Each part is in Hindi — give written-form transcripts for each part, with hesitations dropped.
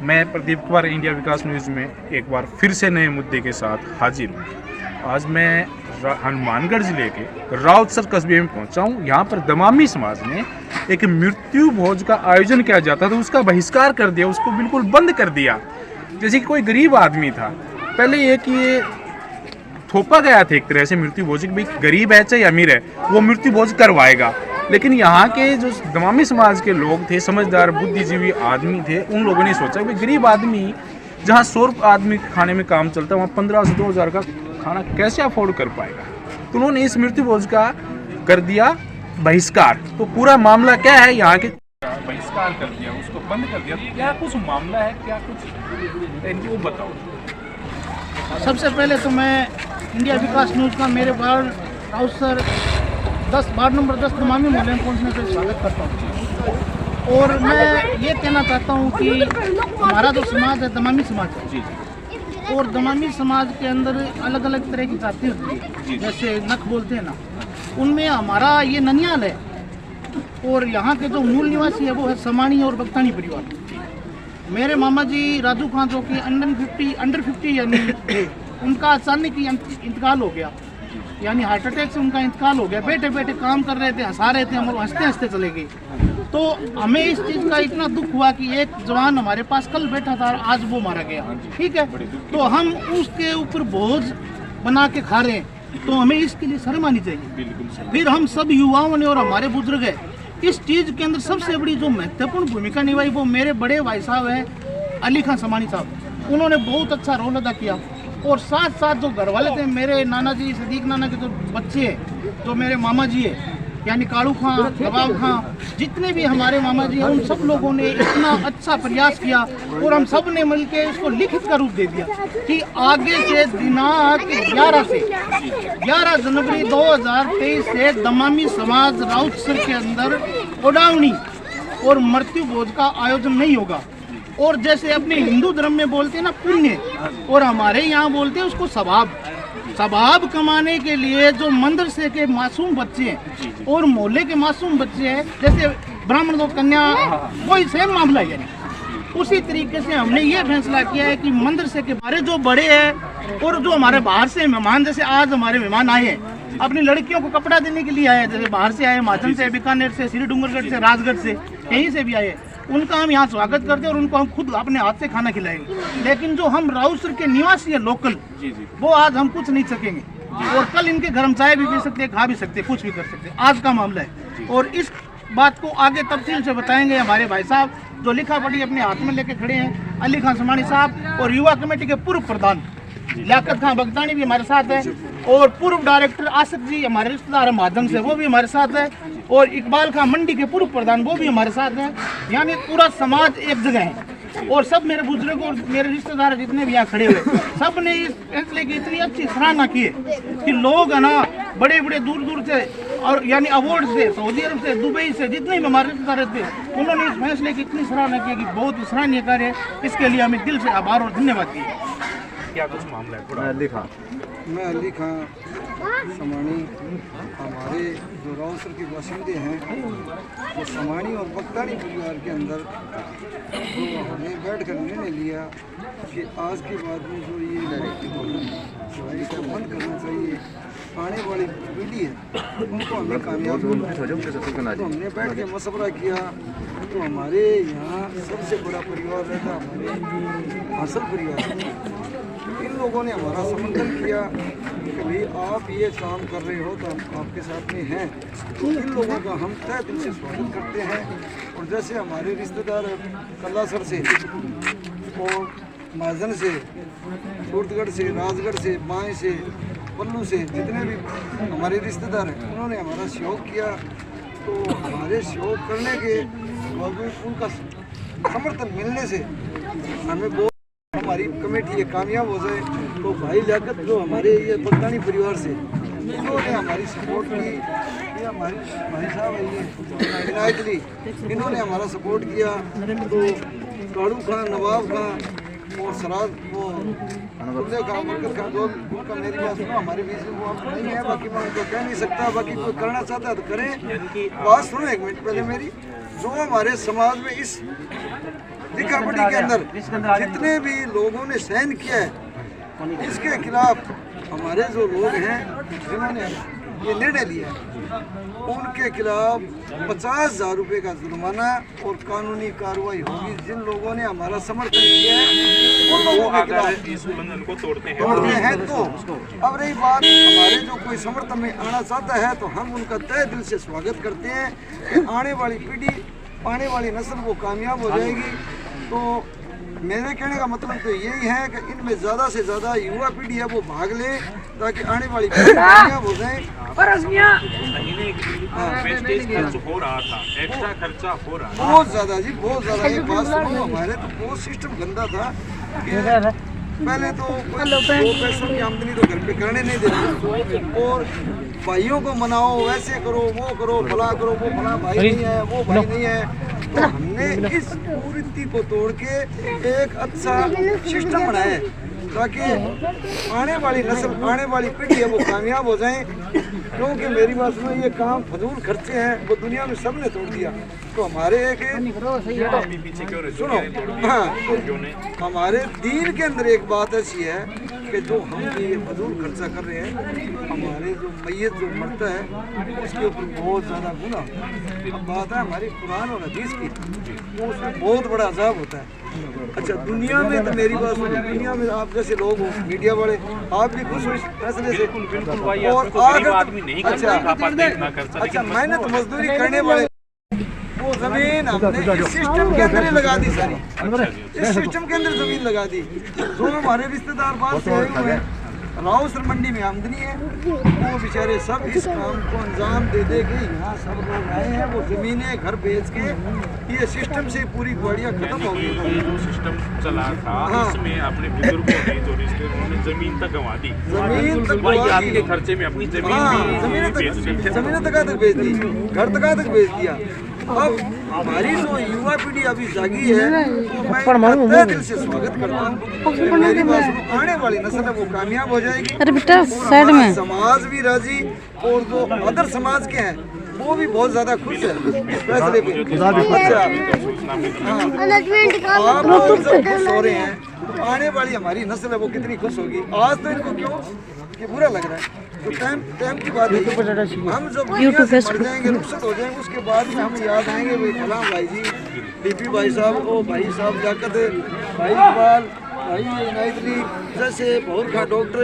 मैं प्रदीप कुमार इंडिया विकास न्यूज़ में एक बार फिर से नए मुद्दे के साथ हाजिर हूँ। आज मैं हनुमानगढ़ जिले के राउतसर कस्बे में पहुँचा हूँ। यहाँ पर दमामी समाज ने एक मृत्यु भोज का आयोजन किया जाता था, उसका बहिष्कार कर दिया, उसको बिल्कुल बंद कर दिया। जैसे कि कोई गरीब आदमी था, पहले ये कि ये थोपा गया था एक तरह से मृत्यु भोज कि भाई गरीब है चाहे अमीर है वो मृत्यु भोज करवाएगा। लेकिन यहाँ के जो दमामी समाज के लोग थे, समझदार बुद्धिजीवी आदमी थे, उन लोगों ने सोचा कि गरीब आदमी जहाँ 100 आदमी खाने में काम चलता है वहाँ 15 से 2000 का खाना कैसे अफोर्ड कर पाएगा। तो उन्होंने इस मृत्यु भोज का कर दिया बहिष्कार। तो पूरा मामला क्या है, यहाँ के बहिष्कार कर दिया, उसको बंद कर दिया, तो क्या कुछ मामला है, क्या कुछ वो बताओ। सबसे पहले तो मैं इंडिया विकास न्यूज़ का मेरे बार राउतसर 10 वार्ड नंबर 10 दमामी मोहल्ले में पहुंचने से स्वागत करता हूं। और मैं ये कहना चाहता हूं कि हमारा जो समाज है दमामी समाज है, और दमामी समाज के अंदर अलग अलग तरह की जाति होती है, जैसे नख बोलते हैं ना, उनमें हमारा ये ननियाल है। और यहाँ के जो मूल निवासी है वो है समानी और बख्तानी परिवार। मेरे मामा जी राजू खां जो कि अंडर 50 यानी उनका अचानक ही इंतकाल हो गया, यानी हार्ट अटैक से उनका इंतकाल हो गया। बैठे बैठे काम कर रहे थे, हंसा रहे थे, हम हंसते हंसते चले गए। तो हमें इस चीज़ का इतना दुख हुआ कि एक जवान हमारे पास कल बैठा था और आज वो मारा गया। ठीक है, तो हम उसके ऊपर बोझ बना के खा रहे हैं, तो हमें इसके लिए शर्म आनी चाहिए। फिर हम सब युवाओं ने और हमारे बुजुर्ग है इस चीज़ के अंदर सबसे बड़ी जो महत्वपूर्ण भूमिका निभाई वो मेरे बड़े भाई साहब हैं अली खान समानी साहब। उन्होंने बहुत अच्छा रोल अदा किया। और साथ साथ जो घर वाले थे, मेरे नाना जी सदीक नाना के जो बच्चे हैं, जो मेरे मामा जी है यानी कालू खां, नवाब खां, जितने भी हमारे मामा जी हैं, उन सब लोगों ने इतना अच्छा प्रयास किया और हम सब ने मिलकर इसको लिखित का रूप दे दिया कि आगे से दिनांक 11 जनवरी 2023 से दमामी समाज राउतसर के अंदर उड़ावनी और मृत्यु भोज का आयोजन नहीं होगा। और जैसे अपने हिंदू धर्म में बोलते हैं ना पुण्य, और हमारे यहाँ बोलते हैं उसको सवाब कमाने के लिए जो मंदरसे के मासूम बच्चे हैं और मोहल्ले के मासूम बच्चे हैं, जैसे ब्राह्मण दो कन्या, वही सेम मामला है। उसी तरीके से हमने ये फैसला किया है कि मंदरसे के बारे जो बड़े हैं और जो हमारे बाहर से मेहमान, जैसे आज हमारे मेहमान आए हैं अपनी लड़कियों को कपड़ा देने के लिए आए, जैसे बाहर से आए, महाजन से, बीकानेर से, श्री डूंगरगढ़ से, राजगढ़ से, कहीं से भी आए, उनका हम यहाँ स्वागत करते हैं और उनको हम खुद अपने हाथ से खाना खिलाएंगे। लेकिन जो हम राउतसर के निवासी है लोकल, वो आज हम कुछ नहीं सकेंगे। और कल इनके घर हम चाय भी पी सकते, खा भी सकते, कुछ भी कर सकते। आज का मामला है और इस बात को आगे तफसील से बताएंगे हमारे भाई साहब जो लिखा पढ़ी अपने हाथ में लेके खड़े हैं, अली खान समानी साहब, और युवा कमेटी के पूर्व प्रधान लियाकत खां बगदानी भी हमारे साथ है, और पूर्व डायरेक्टर आसिफ जी हमारे रिश्तेदार महाजन से, वो भी हमारे साथ है, और इकबाल खां मंडी के पूर्व प्रधान वो भी हमारे साथ हैं। यानी पूरा समाज एक जगह है और सब मेरे बुजुर्ग और मेरे रिश्तेदार जितने भी यहाँ खड़े हुए सब ने इस फैसले की इतनी अच्छी सराहना की है कि लोग है ना बड़े बड़े दूर दूर से और यानी अवार्ड से, सऊदी अरब से, दुबई से, जितने भी हमारे रिश्तेदार थे, उन्होंने इस फैसले की इतनी सराहना की कि बहुत सराहनीय कार्य है। इसके लिए हमें दिल से आभार और धन्यवाद दिए। क्या कुछ मामला है? मैं अली खां समानी, हमारे जो राउतसर के बाशिंदे हैं वो समानी और बख्तानी परिवार के अंदर तो हमने बैठ कर निर्णय लिया कि आज के बाद में जो ये डायरेक्टिव बंद करना चाहिए, आने वाली पीढ़ी है उनको हमें कामयाब करना। तो हमने बैठ के मशवरा किया। तो हमारे यहाँ सबसे बड़ा परिवार रहता हमारे हासिल परिवार, इन लोगों ने हमारा समर्थन किया कि भाई आप ये काम कर रहे हो तो हम आपके साथ में हैं। तो इन लोगों का हम तहे दिल से स्वागत करते हैं। और जैसे हमारे रिश्तेदार कल्लासर से और महाजन से, सूरतगढ़ से, राजगढ़ से, बाएँ से, पल्लू से, जितने भी हमारे रिश्तेदार हैं उन्होंने हमारा सहयोग किया। तो हमारे सहयोग करने के बावजूद उनका समर्थन मिलने से हमें बहुत हमारी कमेटी ये कामयाब हो जाए। तो भाई लियाकत जो हमारे ये बख्तानी परिवार से इन्होंने हमारी सपोर्ट की, ये हमारी भाई साहब है ये विनायक जी, इन्होंने हमारा सपोर्ट किया। तो कालू खां, नवाब खां और सराज वो खां, मरकज खां, जो उनका मेरी बात सुनो, हमारे बीच में वो नहीं है, बाकी मैं उनको कह नहीं सकता, बाकी कोई करना चाहता है तो करें। बात सुनो एक मिनट पहले मेरी, जो हमारे समाज में इस लिखापढ़ी के अंदर जितने भी लोगों ने सहन किया है, इसके खिलाफ हमारे जो लोग हैं जिन्होंने ये निर्णय लिया है, उनके खिलाफ 50,000 रुपये का जुर्माना और कानूनी कार्रवाई होगी। जिन लोगों ने हमारा समर्थन किया है उन लोगों के खिलाफ इस उल्लंघन को तोड़ते हैं तो अब रही बात हमारे जो कोई समर्थन में आना चाहता है तो हम उनका तहे दिल से स्वागत करते हैं कि आने वाली पीढ़ी, आने वाली नस्ल वो कामयाब हो जाएगी। तो मेरे कहने का मतलब तो यही है कि इनमें ज़्यादा से ज़्यादा युवा पीढ़ी है वो भाग ले ताकि आने वाली पीढ़ी कामयाब हो जाए। खर्च हो रहा था, एक्स्ट्रा खर्चा हो रहा था बहुत ज़्यादा जी, बहुत ज़्यादा। एक बात सुनो, हमारे तो बहुत सिस्टम गंदा था कि पहले तो कोई 2 पैसों की आमदनी तो घर पे करने नहीं देते और भाइयों को मनाओ, वैसे करो, वो करो, फला करो, वो फला भाई नहीं है, वो भाई नहीं है। तो हमने इस कुरीति को तोड़ के एक अच्छा सिस्टम बनाया है ताकि आने वाली नस्ल, आने वाली पीढ़ी है वो कामयाब हो जाए। क्योंकि मेरी बात सुनो, ये काम फजूल खर्चे हैं वो दुनिया में सब ने तोड़ दिया। तो हमारे एक सुनो, हाँ, तो हमारे दीन के अंदर एक बात ऐसी है कि जो हम ये फजूल खर्चा कर रहे हैं, हमारे जो मैयत जो मरता है उसके ऊपर बहुत ज़्यादा गुनाह। अब बात है हमारी कुरान और हदीस की, तो उसमें बहुत बड़ा अजाब होता है। अच्छा, दुनिया में तो मेरी बात सुनो, दुनिया में आप जैसे लोग हो, मीडिया वाले, आप भी खुश हो इस फैसले से। और अच्छा, मेहनत मजदूरी करने वाले वो जमीन हमने इस सिस्टम के अंदर ही लगा दी सारी, इस सिस्टम के अंदर जमीन लगा दी। जो हमारे रिश्तेदार बाहर से आए हुए हैं, राउसर मंडी में आमदनी है, वो बेचारे सब इस काम को अंजाम दे दे के यहाँ सब लोग आए हैं। वो ज़मीनें घर बेच के ये सिस्टम से पूरी ग्वाड़ियाँ खत्म हो गई। ये जो सिस्टम चला था उसमें अपने बुजुर्गों ने जो रिश्ते उन्होंने जमीन तक गंवा दी, जमीन तक वही के खर्चे में अपनी जमीन तक बेच दी, घर तक बेच दिया। अब हमारी जो युवा पीढ़ी अभी जागी है तो मैं तहे दिल से स्वागत करता हूँ। मेरी बात सुनो, आने वाली नस्ल है वो कामयाब हो जाएगी। अरे बेटा साइड में समाज भी राजी और जो अदर समाज के हैं वो भी बहुत ज्यादा खुश है इस फैसले पे। आप लोग सब खुश हो रहे हैं तो आने वाली हमारी नस्ल है वो कितनी खुश होगी। आज तो इनको क्यों कि बुरा लग रहा है, तो टाइम की बात है। हम जब मर जाएंगे, रुखसत हो जाएंगे, उसके बाद में हम याद आएंगे भाई फलां भाई जी, डीपी भाई साहब, ओ भाई साहब जाकत, भाई इकबाल, भाई इनायत अली, जैसे बहुत खां डॉक्टर,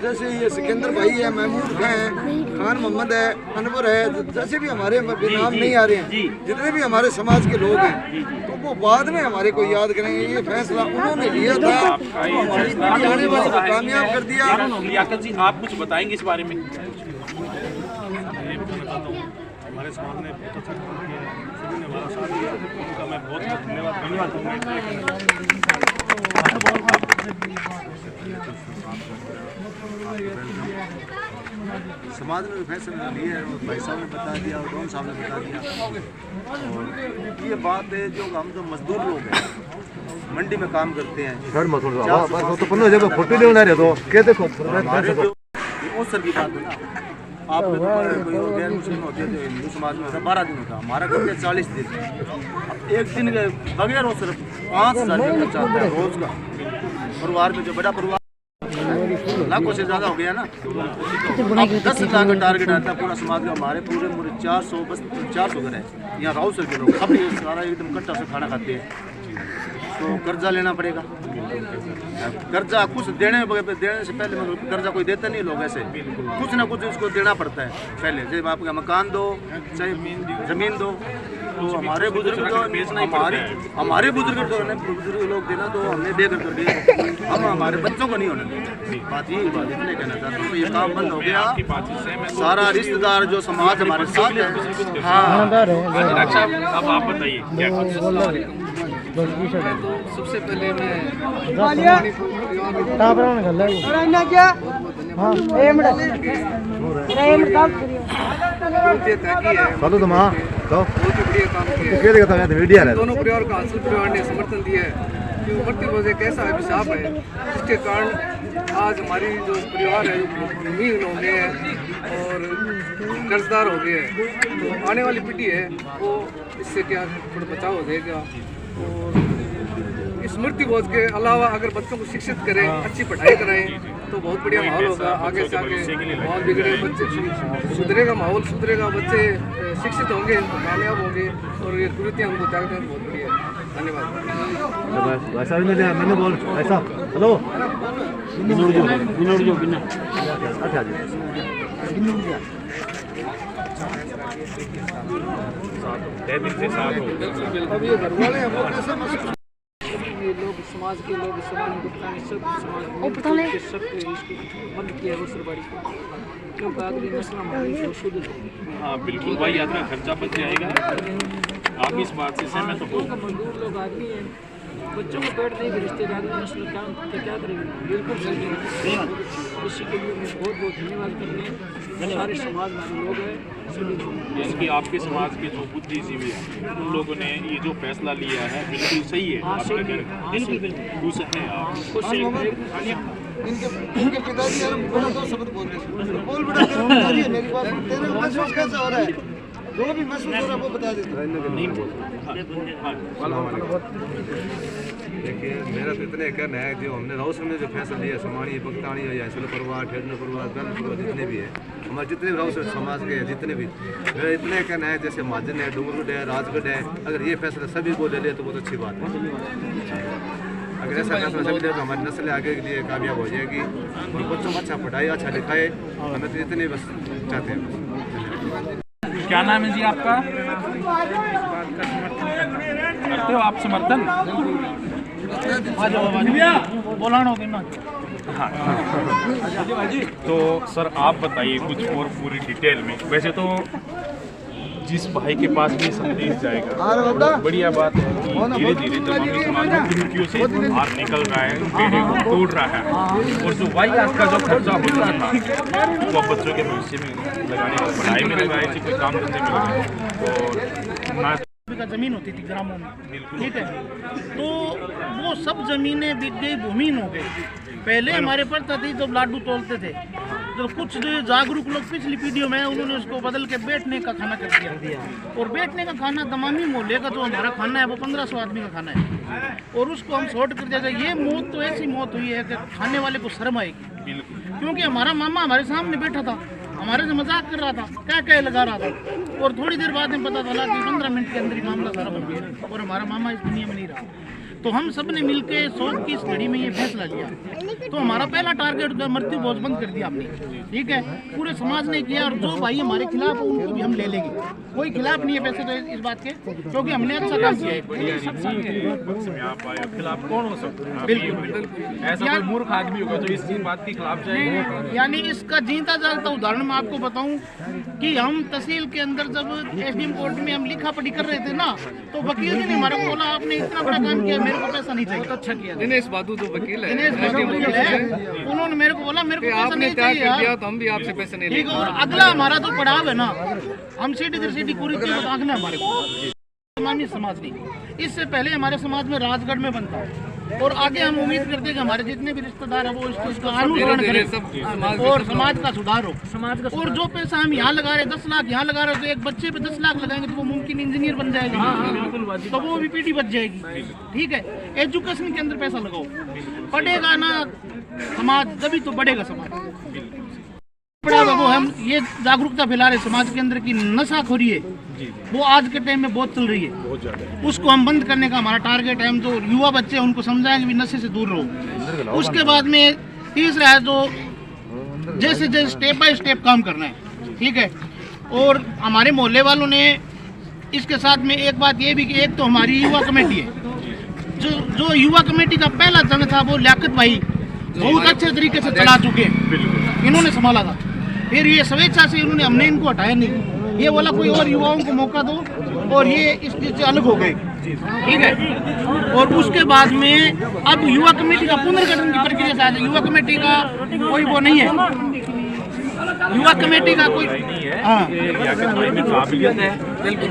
जैसे ये सिकंदर भाई है, महमूद खां है, खान मोहम्मद है, अनवर है, जैसे भी हमारे नाम नहीं आ रहे हैं, जितने भी हमारे समाज के लोग हैं, तो वो बाद में हमारे को याद करेंगे। ये फैसला उन्होंने लिया था तो हमारी पीढ़ी आने वाली को कामयाब कर दिया। लियाकत जी, आप कुछ बताएंगे इस बारे में? हमारे समाज ने बहुत अच्छा काम किया है, सभी ने हमारा साथ दिया, उनका मैं बहुत धन्यवाद करूँगा। समाज ने फैसला लिया है और भाई साहब ने बता दिया और डॉन साहब ने बता दिया। और ये बात है जो हम जो मजदूर लोग हैं, मंडी में काम करते हैं, सर की बात है ना, आप कोई गैर मुस्लिम होते हैं जो हिंदू समाज में होता है 12 दिन होता है, हमारा करते हैं 40 दिन। अब एक दिन के बगैर वो सिर्फ 5,000 रुपये खर्चा आता है रोज का। परिवार में जो बड़ा परिवार लाखों से ज़्यादा हो गया ना, 10 लाख का टारगेट आता है पूरा समाज का। हमारे पूरे 400 घर है यहाँ राउसर के लोग, सब ये सारा एकदम इकट्ठा से खाना खाते हैं। तो कर्जा लेना पड़ेगा, कर्जा कुछ देने से पहले, मतलब कर्जा कोई देता नहीं, लोग ऐसे कुछ ना कुछ उसको देना पड़ता है पहले। जब आपका मकान दो चाहे ज़मीन दो, तो हमारे बुजुर्ग तो हमारे बुजुर्ग लोग देना तो हमने दे कर दिए, हम हमारे बच्चों को नहीं होने देंगे। बात यही बात इसलिए कहना चाहता हूँ, ये काम बंद हो गया। सारा रिश्तेदार जो समाज हमारे साथ है। हाँ, अब आप बताइए क्या? सबसे पहले मैं दोनों परिवार का हासिल परिवार ने समर्थन दिया है कि उभरती वजह कैसा अभिशाप है, जिसके कारण आज हमारी जो परिवार है भूमिहीन हो गए हैं और कर्जदार हो गए हैं। तो आने वाली पीढ़ी है वो इससे क्या थोड़ा बचाव हो जाएगा। और स्मृति बोझ के अलावा अगर बच्चों को शिक्षित करें, अच्छी पढ़ाई कराएं तो बहुत बढ़िया माहौल होगा। आगे से आगे माहौल बिगड़े, बच्चे सुधरेगा, माहौल सुधरेगा, बच्चे शिक्षित होंगे तो कामयाब होंगे और ये कुरीतियाँ हमको त्यागते हैं। बहुत बढ़िया, धन्यवाद। ऐसा भी नहीं मैंने बोल ऐसा हेलो अच्छा अब ये घर वाले हैं वो कैसे महसूस ये लोग समाज के लोग समाज गुप्तानी सब समाज के सब इसको बंद किया है सरबारी को, क्योंकि अगली नस्ल हमारी जो शुद्ध है। हाँ बिल्कुल भाई, यात्रा खर्चा बच जाएगा। आप इस बात से सहमत हो? मजदूर लोग आते हैं, बच्चों को पेट नहीं भेजते, अगली नस्ल क्या करेगी? बिल्कुल सही है। इसी के लिए मैं बहुत बहुत धन्यवाद करते हैं सारे समाज में लोग हैं सभी लोग। यानी कि आपके समाज के जो बुद्धिजीवी हैं उन लोगों ने ये जो फैसला लिया है बिल्कुल सही है। आपके घर बिल्कुल खुश हैं आप? इनके पिताजी यार बड़ा दो शब्द बोल रहे हैं। बोल बेटा तेरे पिताजी है मेरी बात, तेरे को महसूस कैसा हो रहा है? जो भी महसूस हो रहा है वो बता दे। नहीं बोल। देखिए मेरा तो इतना कहना है, जो हमने राउसर में जो फैसला लिया, समानी बगतानी या ऐसे परिवार, ठेडन परिवार, गन परिवार जितने भी है हमारे जितने भी राउसर समाज के जितने भी, मेरा इतना कहना है जैसे महाजन है, डूंगरगढ़ है, राजगढ़ है, अगर ये फैसला सभी को ले ले तो बहुत अच्छी बात है। अगर ऐसा फैसला सभी ले तो हमारी नस्ल आगे के लिए कामयाब हो जाएगी और बच्चों को अच्छा पढ़ाए, अच्छा लिखाए, हमें तो इतने बस चाहते हैं। क्या नाम है जी आपका? करते हो आप समर्थन? बोलाना होगी ना। तो सर आप बताइए कुछ और पूरी डिटेल में। वैसे तो जिस भाई के पास भी संदेश जाएगा, बढ़िया बात है कि धीरे धीरे तमामी समाज में कुरीतियों से बाहर निकल रहा है, बेड़े को तोड़ रहा है। और जो वाहियात का जो खर्चा हो रहा था वो बच्चों के भविष्य में लगाने का, पढ़ाई में लगाए, कोई काम धंधे में लगाए। और का जमीन होती थी ग्रामों में, ठीक है, तो वो सब जमीनें बिक गई, भूमिहीन हो गई। पहले हमारे प्रथा थी जब लाडू तोलते थे, तो कुछ जो जागरूक लोग पिछली पीढ़ियों में उन्होंने उसको बदल के बैठने का खाना कर दिया। और बैठने का खाना दमामी मोहल्ले का जो हमारा खाना है वो 1500 आदमी का खाना है, और उसको हम शॉर्ट कर दिया। ये मौत तो ऐसी मौत हुई है कि खाने वाले को शर्म आएगी, क्योंकि हमारा मामा हमारे सामने बैठा था, हमारे से मजाक कर रहा था, क्या क्या लगा रहा था, और थोड़ी देर बाद में पता चला कि 15 मिनट के अंदर ही मामला सारा बन गया और हमारा मामा इस दुनिया में नहीं रहा। तो हम सब ने मिलकर शोक की इस घड़ी में ये फैसला लिया। तो हमारा पहला टारगेट जो मृत्यु भोज बंद कर दिया हमने, ठीक है, पूरे समाज ने किया। और जो भाई हमारे खिलाफ है उनको भी हम ले लेंगे, कोई खिलाफ नहीं है वैसे तो इस बात के, क्योंकि हमने अच्छा काम किया है। खिलाफ कौन हो सकता है? बिल्कुल ऐसा कोई मूर्ख आदमी होगा जो इस बात के खिलाफ जाएगा। यानी इसका जीता जागता उदाहरण मैं आपको बताऊं कि हम तहसील के अंदर जब एसडीएम कोर्ट में हम लिखा पढ़ी कर रहे थे ना, तो वकील जी ने हमारे को बोला आपने इतना बड़ा काम किया, मेरे को पैसा नहीं चाहिए। बहुत अच्छा किया। दिनेश बादू जो वकील है, उन्होंने मेरे को बोला मेरे को पैसा नहीं चाहिए यार, तो हम भी आपसे पैसे नहीं ठीक है। और अगला हमारा जो पड़ाव है ना, हम सीधी दर सीधी कुरीति को आंकना हमारे को तमामी समाज की। इससे पहले हमारे समाज में राजगढ़ में बनता है, और आगे हम उम्मीद करते हैं कि हमारे जितने भी रिश्तेदार हैं वो इसका अनुसरण करें और समाज का सुधार हो। और जो पैसा हम यहाँ लगा रहे 10 लाख यहाँ लगा रहे, तो एक बच्चे पे 10 लाख लगाएंगे तो वो मुमकिन इंजीनियर बन जाएगा, तो वो भी पीटी बच जाएगी, ठीक है। एजुकेशन के अंदर पैसा लगाओ, पढ़ेगा ना समाज तभी तो बढ़ेगा समाज। वो हम ये जागरूकता फैला रहे समाज के अंदर की नशाखोरी है वो आज के टाइम में बहुत चल रही है, उसको हम बंद करने का हमारा टारगेट है। हम जो युवा बच्चे हैं उनको समझाएंगे भी नशे से दूर रहो। उसके बाद में तीसरा है जो जैसे जैसे स्टेप बाय स्टेप काम करना है, ठीक है। और हमारे मोहल्ले वालों ने इसके साथ में एक बात ये भी कि एक तो हमारी युवा कमेटी है, जो युवा कमेटी का पहला जन था वो लियाकत भाई बहुत अच्छे तरीके से चला चुके हैं, इन्होंने संभाला था। फिर ये स्वेच्छा से इन्होंने, हमने इनको हटाया नहीं, ये बोला कोई और युवाओं को मौका दो, और ये इस चीज से अलग हो गए, ठीक है। और उसके बाद में अब युवा कमेटी का पुनर्गठन की प्रक्रिया से आ जाए। युवा कमेटी का कोई वो नहीं है, युवा कमेटी का कोई काबिलियत है, बिल्कुल।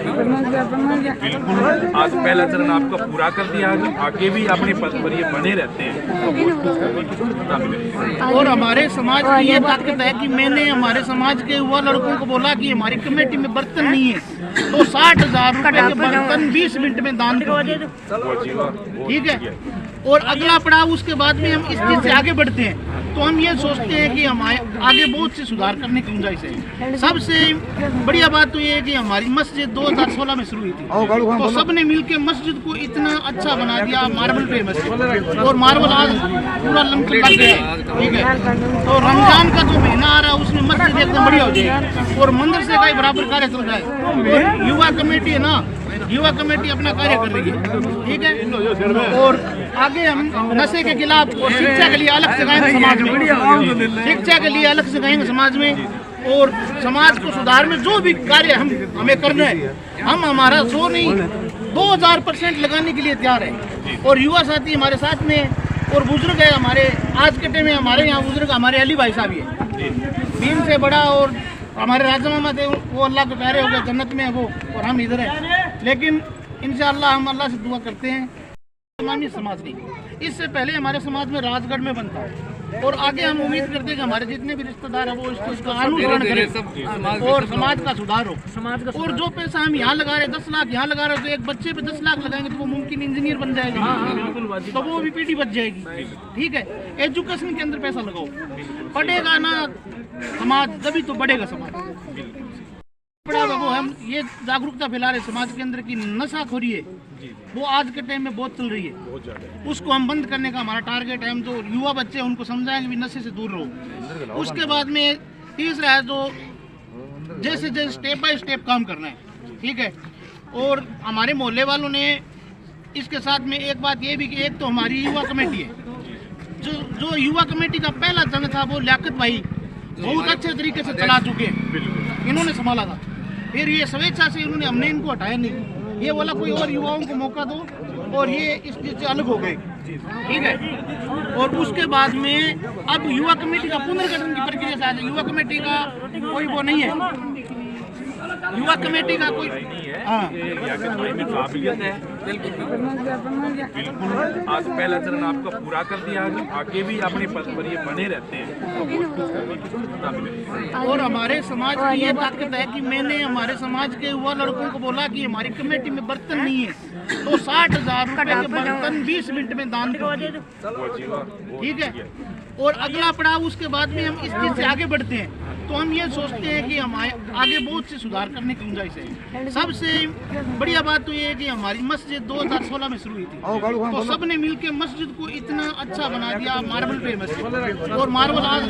आज पहला चरण आपका पूरा कर दिया, आगे भी अपने पद पर ये बने रहते हैं। और हमारे समाज की ये ताकत है कि मैंने हमारे समाज के युवा लड़कों को बोला कि हमारी कमेटी में बर्तन नहीं है तो 60,000 रुपए के बर्तन 20 मिनट में दान करो, ठीक है। और अगला पड़ाव उसके बाद में हम इस चीज से आगे बढ़ते हैं तो हम ये सोचते हैं कि हमारे आगे बहुत से सुधार करने की गुंजाइश है। सबसे बढ़िया बात तो ये है कि हमारी मस्जिद 2016 में शुरू हुई थी, तो सबने मिलकर मस्जिद को इतना अच्छा बना दिया, मार्बल पे मस्जिद, और मार्बल आज पूरा लग गया, ठीक है। तो रमजान का जो महीना आ रहा है उसमें मस्जिद एकदम बढ़िया हो जाएगी और मदरसे का ही बराबर कार्य चल रहा है। और युवा कमेटी है ना, युवा कमेटी अपना कार्य कर रही है, ठीक है। और आगे हम नशे के खिलाफ और शिक्षा के लिए अलग से गाएंगे समाज में, शिक्षा के लिए अलग से गाएंगे समाज में, और समाज को सुधार में जो भी कार्य हमें करना है, हम हमारा 100 नहीं 2000% लगाने के लिए तैयार है। और युवा साथी हमारे साथ में, और बुजुर्ग है हमारे, आज के टाइम में हमारे यहाँ बुजुर्ग हमारे अली भाई साहब ही है, दीन से बड़ा, और हमारे राजा मामा थे वो अल्लाह के प्यारे हो गए, जन्नत में है वो, और हम इधर हैं। लेकिन इंशाअल्लाह हम अल्लाह से दुआ करते हैं तमामी समाज की। इससे पहले हमारे समाज में राजगढ़ में बनता है, और आगे हम उम्मीद करते हैं कि हमारे जितने भी रिश्तेदार हैं वो इसका अनुकरण करें और समाज का सुधार हो। और जो पैसा हम यहाँ लगा रहे हैं 10 लाख यहाँ लगा रहे हैं, तो एक बच्चे पे 10 लाख लगाएंगे तो वो मुमकिन इंजीनियर बन जाएगा, तो वो भी पीढ़ी बच जाएगी, ठीक है। एजुकेशन के अंदर पैसा लगाओ, पढ़ेगा ना समाज तभी तो बढ़ेगा समाज। बड़ा वो हम ये जागरूकता फैला रहे समाज के अंदर की नशाखोरी है वो आज के टाइम में बहुत चल रही है, उसको हम बंद करने का हमारा टारगेट है। हम जो युवा बच्चे हैं उनको समझाएंगे भी नशे से दूर रहो। उसके बाद में तीसरा है जो जैसे जैसे स्टेप बाय स्टेप काम करना है, ठीक है। और हमारे मोहल्ले वालों ने इसके साथ में एक बात ये भी कि एक तो हमारी युवा कमेटी है, जो युवा कमेटी का पहला जंग था वो लियाकत भाई बहुत अच्छे तरीके से चला चुके हैं, इन्होंने संभाला था। फिर ये स्वेच्छा से इन्होंने, हमने इनको हटाया नहीं, ये बोला कोई और युवाओं को मौका दो, और ये इस चीज से अलग हो गए, ठीक है। और उसके बाद में अब युवा कमेटी का पुनर्गठन की प्रक्रिया से आ जाए। युवा कमेटी का कोई वो नहीं है, युवा कमेटी का कोई काबिलियत है, बिल्कुल। आज पहला चरण आपका पूरा कर दिया, आगे भी अपने पद पर ये बने रहते हैं। और हमारे समाज की ये ताकत है कि मैंने हमारे समाज के युवा लड़कों को बोला कि हमारी कमेटी में बर्तन नहीं है तो 60,000 रुपए के बर्तन 20 मिनट में दान कर, ठीक है। और अगला पड़ाव उसके बाद में हम इस चीज से आगे बढ़ते हैं तो हम ये सोचते हैं कि हमारे आगे बहुत से सुधार करने की गुंजाइश है। सबसे बढ़िया बात तो ये है कि हमारी मस्जिद 2016 में शुरू हुई थी, तो सबने मिलकर मस्जिद को इतना अच्छा बना दिया, मार्बल पे मस्जिद, और मार्बल आज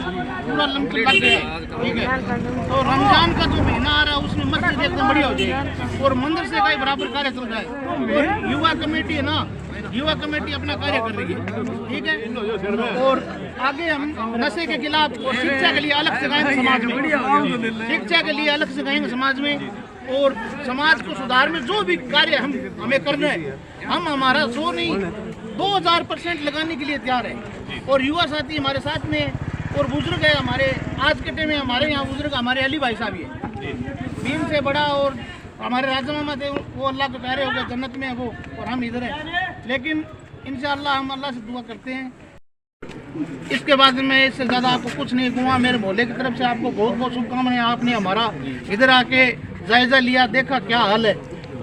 पूरा लग गया, ठीक है। तो रमजान का जो महीना आ रहा है उसमें मस्जिद एकदम बढ़िया हो जाएगी और मदरसे का ही बराबर कार्य चल रहा है। और युवा कमेटी है ना, युवा कमेटी अपना कार्य कर रही है, ठीक है। और आगे हम नशे के खिलाफ और शिक्षा के लिए अलग से गाएंगे समाज में, शिक्षा के लिए अलग से गाएंगे समाज में, और समाज को सुधार में जो भी कार्य हमें करना है, हम हमारा 100 नहीं 2000% लगाने के लिए तैयार है। और युवा साथी हमारे साथ में, और बुजुर्ग है हमारे, आज के टाइम में हमारे यहाँ बुजुर्ग हमारे अली भाई साहब ही है, दीन से बड़ा, और हमारे राजा मामा थे वो अल्लाह के प्यारे हो गए, जन्नत में है वो, और हम इधर हैं। लेकिन इंशाअल्लाह हम अल्लाह से दुआ करते हैं। इसके बाद मैं इससे ज़्यादा आपको कुछ नहीं कहूँगा। मेरे मोहल्ले की तरफ से आपको बहुत बहुत शुभकामनाएं। आपने हमारा इधर आके जायज़ा लिया, देखा क्या हाल है,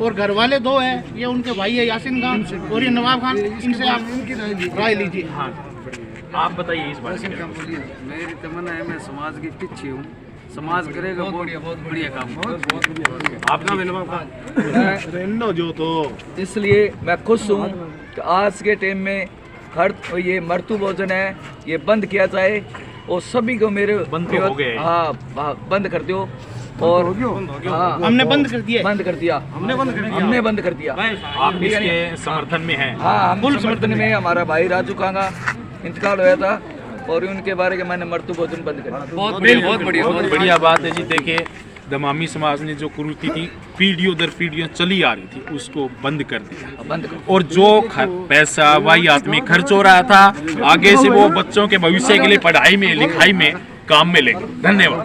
और घर वाले 2 हैं, ये उनके भाई है यासिन खान और ये नवाब खान, इनसे आप राय लीजिए। हाँ, आप बताइए इस बारे में। मेरी तमन्ना है, मैं समाज के पीछे हूँ, समाज करेगा बहुत बढ़िया काम। आपका जो तो इसलिए मैं खुश हूँ कि आज के टाइम में हर ये मर्तू भोजन है ये बंद किया जाए, और सभी को मेरे बंद तो हो गए। हाँ बंद कर दो। और हाँ हमने बंद कर दिया, बंद कर दिया, हमने बंद कर दिया। आप इसके समर्थन में हैं? हाँ, हम फुल समर्थन में। हमारा भाई राजू कांगा इंतकाल हुआ था और उनके बारे में मैंने मर्तू भोजन बंद कर दिया। बहुत बढ़िया बात है जी। देखिए, दमामी समाज ने जो कुरीति थी पीढ़ियों दर पीढ़ियों चली आ रही थी, उसको बंद कर दिया। और जो पैसा वाहियात में खर्च हो रहा था, आगे से वो बच्चों के भविष्य के लिए पढ़ाई में लिखाई में काम में लेंगे। धन्यवाद।